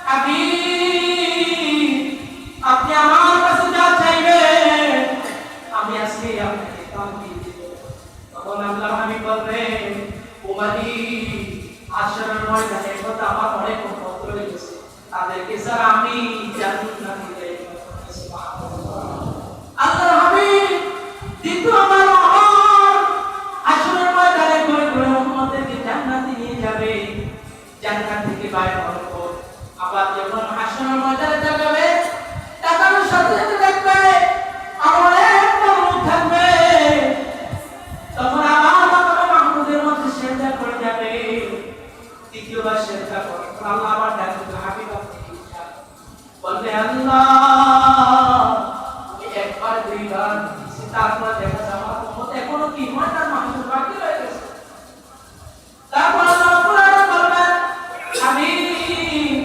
হাবিব আপনি আমার কাছে যা চাইবেন আমি আজকে আপনাকে দান দিয়ে দেব। তখন আল্লাহর হাবিব বললেন উমারি হাশরের ময়দানে কথা আমার অনেক উম্মত রয়েছে তাদেরকে স্যার আমি জান্নাতে দেব। সুবহানাল্লাহ। আল্লাহর হাবিব দ্বিতীয় আমার হাশরের ময়দানে করে করে উম্মতদেরকে জান্নাতে নিয়ে যাবে। জান্নাত থেকে বাইরে হওয়ার পর আবার যখন হাশরের ময়দানে যাবে তাকানোর সাথে সাথে দেখবে আমার একটা লোক থাকবে। তখন আবার মাকামে মাহমুদের মধ্যে সেজদা করে যাবে। দ্বিতীয়বার সেজদা করে আল্লাহ আবার ডাকবে হাবিব আপনি কি চান? বলবে আল্লাহ আমি একবার দুইবার তারপর দেখা যায় আমার উম্মত এখনো কি ইমান